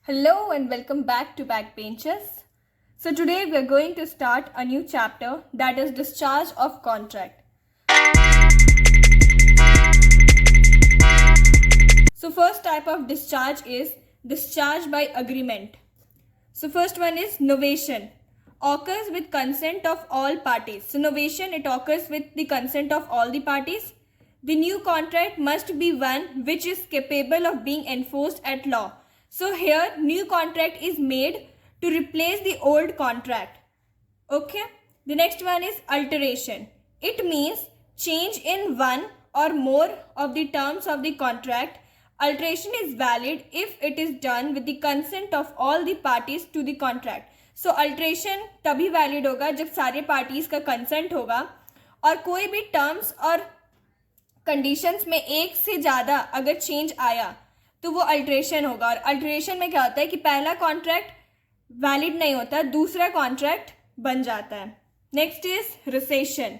Hello and welcome back to Backbenchers. So today we are going to start a new chapter, that is discharge of contract. So first type of discharge is discharge by agreement. So first one is novation. Occurs with consent of all parties. So novation, it occurs with the consent of all the parties. The new contract must be one which is capable of being enforced at law. So here new contract is made to replace the old contract. Okay. The next one is alteration. It means change in one or more of the terms of the contract. Alteration is valid if it is done with the consent of all the parties to the contract. So alteration तभी valid होगा जब सारे parties का consent होगा और कोई भी terms और कंडीशंस में एक से ज़्यादा अगर चेंज आया तो वो अल्ट्रेशन होगा। और अल्ट्रेशन में क्या होता है कि पहला कॉन्ट्रैक्ट वैलिड नहीं होता, दूसरा कॉन्ट्रैक्ट बन जाता है। Next is rescission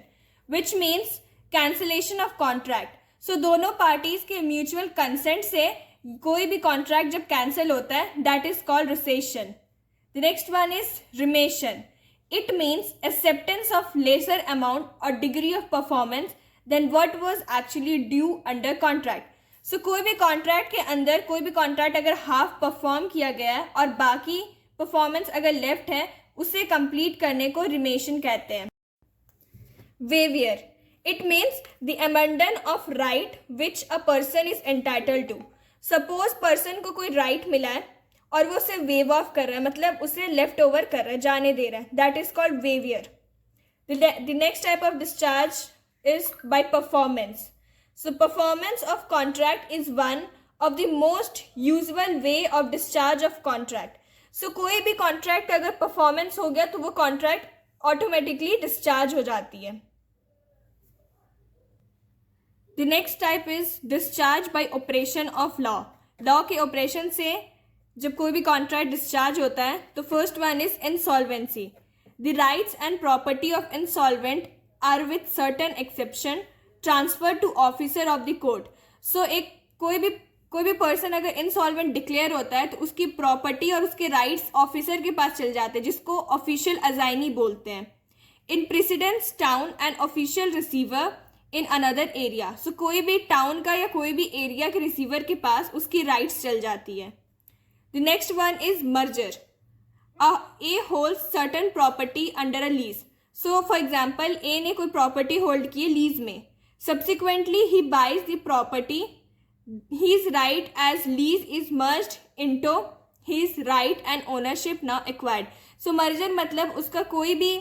which means cancellation of contract. So दोनों पार्टीज के म्यूचुअल कंसेंट से कोई भी कॉन्ट्रैक्ट जब कैंसिल होता है that is called recession. The next one is remission. It means acceptance of lesser amount or degree of performance than what was actually due under contract. So कोई भी contract के अंदर कोई भी contract अगर half perform किया गया है और बाकी performance अगर left है उसे complete करने को remission कहते हैं। Waiver. It means the abandon of right which a person is entitled to. Suppose person को कोई right मिला है और वो उसे वेव ऑफ कर रहा है, मतलब उसे लेफ्ट ओवर कर रहा है, जाने दे रहा है, that is called waiver. The next type of discharge is by performance. So performance of contract is one of the most usual way of discharge of contract. So कोई भी कॉन्ट्रैक्ट अगर परफॉर्मेंस हो गया तो वो कॉन्ट्रैक्ट ऑटोमेटिकली डिस्चार्ज हो जाती है। The next type is discharge by operation of law. Law के ऑपरेशन से जब कोई भी कॉन्ट्रैक्ट डिस्चार्ज होता है तो first one is insolvency. The rights and property of insolvent are with certain exception transfer to officer of the court. So एक कोई भी पर्सन अगर इंसॉल्वेंट डिक्लेयर होता है तो उसकी प्रॉपर्टी और उसके राइट्स ऑफिसर के पास चल जाते हैं जिसको ऑफिशियल अजाइनी बोलते हैं। In presidents town and official receiver in another area. So कोई भी टाउन का या कोई भी एरिया के रिसीवर के पास उसकी राइट्स चल जाती है। The next one is merger. A holds certain property under a lease. So for example, A ने कोई property hold की है लीज में. Subsequently, he buys the property. His right as lease is merged into his right and ownership now acquired. So merger मतलब उसका कोई भी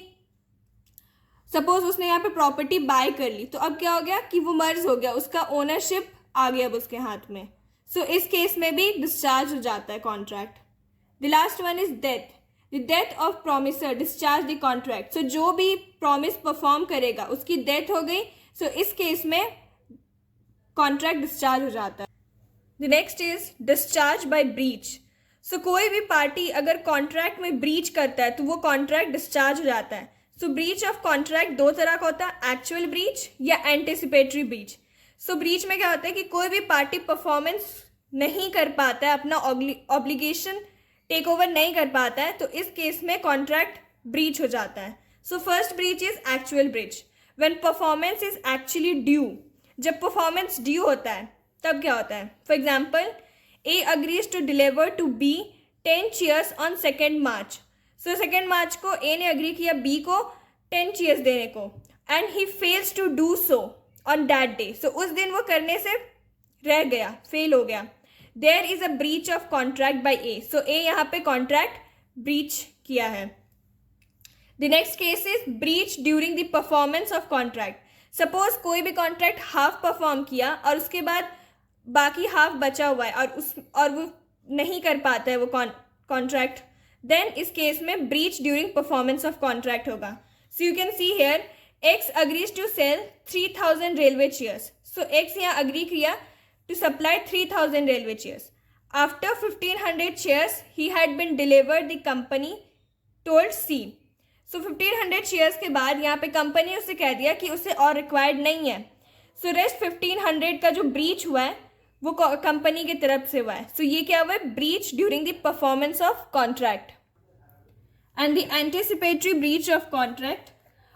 suppose उसने यहाँ पे property buy कर ली तो अब क्या हो गया कि वो merge हो गया, उसका ownership आ गया अब उसके हाथ में। सो इस केस में भी डिस्चार्ज हो जाता है contract. The last one is death. The death of promisor discharge the contract. So जो भी प्रॉमिस परफॉर्म करेगा उसकी डेथ हो गई, सो इस केस में कॉन्ट्रैक्ट डिस्चार्ज हो जाता है। The next is discharge by breach. So कोई भी पार्टी अगर कॉन्ट्रैक्ट में ब्रीच करता है तो वो कॉन्ट्रैक्ट डिस्चार्ज हो जाता है। सो ब्रीच ऑफ कॉन्ट्रैक्ट दो तरह का होता है, एक्चुअल ब्रीच या एंटिसिपेटरी ब्रीच। सो ब्रीच में क्या होता है कि कोई भी पार्टी परफॉर्मेंस नहीं कर पाता है, अपना ऑब्लिगेशन टेक ओवर नहीं कर पाता है, तो इस केस में कॉन्ट्रैक्ट ब्रीच हो जाता है। So first breach is actual breach when performance is actually due. जब परफॉर्मेंस ड्यू होता है तब क्या होता है, for example A agrees to deliver to B 10 chairs on 2 March. So 2 March को ए ने अग्री किया बी को 10 चेयर्स देने को and he fails to do so on that day. So उस दिन वो करने से रह गया, फेल हो गया। There is a breach of contract by A. So A यहाँ पे कॉन्ट्रैक्ट ब्रीच किया है। The next case is breach during the performance of contract. Suppose कोई भी कॉन्ट्रैक्ट हाफ परफॉर्म किया और उसके बाद बाकी हाफ बचा हुआ है और वो नहीं कर पाता है वो कॉन्ट्रैक्ट, देन इस केस में breach during performance of contract होगा। So you can see here X agrees to sell 3000 railway chairs. So X यहाँ agree किया to supply 3000 railway chairs. After 1500 chairs, he had been delivered. The company told C. So 1500 chairs के बाद यहाँ पे company उसे कह दिया कि उसे और रिक्वायर्ड नहीं है। सो रेस्ट 1500 का जो ब्रीच हुआ है वो कंपनी की तरफ से हुआ है. सो ये क्या हुआ है? Breach during the performance of contract. And the anticipatory breach of contract,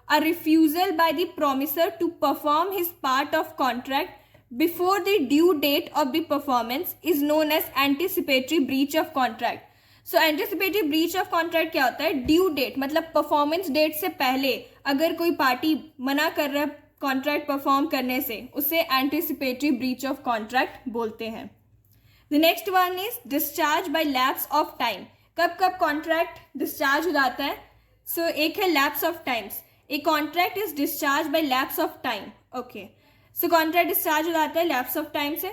a refusal by the promisor to perform his part of contract before the due date of the performance is known as anticipatory breach of contract. So anticipatory breach of contract क्या होता है? Due date मतलब performance date से पहले अगर कोई party मना कर रहा है कॉन्ट्रैक्ट परफॉर्म करने से, उसे एंटिसिपेटरी ब्रीच ऑफ कॉन्ट्रैक्ट बोलते हैं. The next one is discharge by lapse of time. कब कब कॉन्ट्रैक्ट डिस्चार्ज हो जाता है? सो एक है lapse of times. A contract is discharge by lapse of time. Okay, so contract discharge हो जाता है लैप्स ऑफ टाइम से.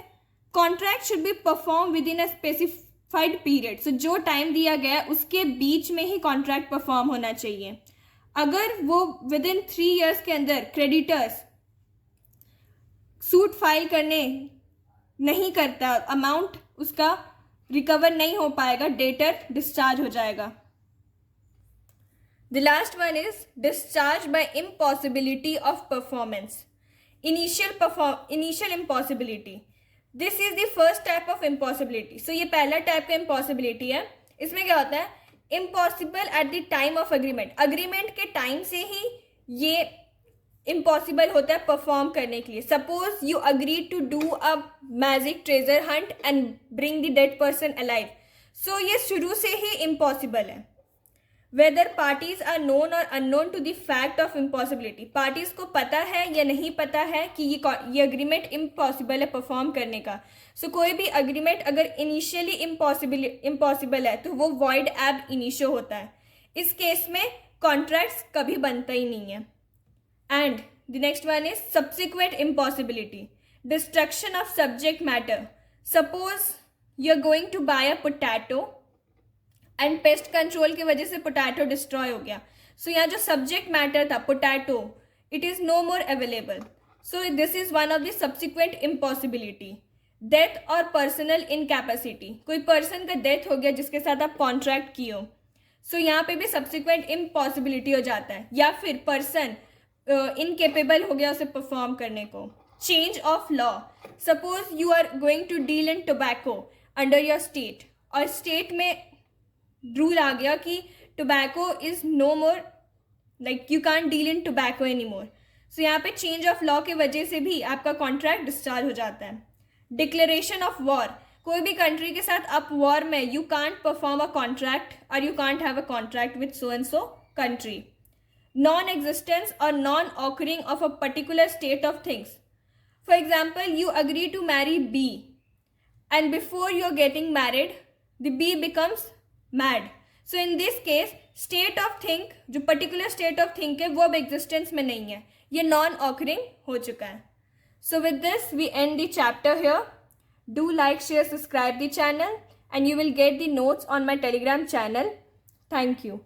Contract should be perform within a specified period. So जो टाइम दिया गया है उसके बीच में ही कॉन्ट्रैक्ट परफॉर्म होना चाहिए. अगर वो विद इन 3 years के अंदर क्रेडिटर्स सूट फाइल करने नहीं करता, अमाउंट उसका रिकवर नहीं हो पाएगा, डेटर डिस्चार्ज हो जाएगा. The last one is discharge by impossibility of performance. Initial impossibility. This is the first type of impossibility. So ये पहला टाइप का इम्पॉसिबिलिटी है. इसमें क्या होता है? Impossible at the time of agreement. Agreement के टाइम से ही ये इम्पॉसिबल होता है परफॉर्म करने के लिए. Suppose you agree to do a magic treasure hunt and bring the dead person alive. So ये शुरू से ही इम्पॉसिबल है. वेदर पार्टीज आर नोन और unknown to the fact of impossibility. Parties को पता है या नहीं पता है कि ये अग्रीमेंट इम्पॉसिबल है परफॉर्म करने का. सो कोई भी अग्रीमेंट अगर इनिशियली इम्पॉसिबल है तो वो वॉइड एब इनिशियो होता है. इस केस में कॉन्ट्रैक्ट्स कभी बनता ही नहीं है. And the next one is subsequent impossibility. Destruction of subject matter. Suppose you're going to buy a potato and pest control की वजह से potato destroy हो गया. So यहाँ जो subject matter था potato, it is no more available. So this is one of the subsequent impossibility. Death or personal incapacity. कोई person का death हो गया जिसके साथ आप contract किए हो. So यहाँ पे भी subsequent impossibility हो जाता है. या फिर person इनकेपेबल हो गया उसे परफॉर्म करने को. Change of law. Suppose you are going to deal in tobacco under your state और स्टेट में रूल आ गया कि tobacco is no more, like you can't deal in tobacco any more. So यहाँ पे चेंज ऑफ लॉ की वजह से भी आपका कॉन्ट्रैक्ट डिस्चार्ज हो जाता है. Declaration of war. कोई भी कंट्री के साथ आप वॉर में, you can't perform a contract और you can't have a contract with so and so country. Non-existence or non-occurring of a particular state of things. For example, you agree to marry B and before you're getting married, the B becomes mad. So in this case, state of thing, जो particular state of thing है वो अब existence में नहीं है, ये non-occurring हो चुका है. So with this, we end the chapter here. Do like, share, subscribe the channel and you will get the notes on my Telegram channel. Thank you.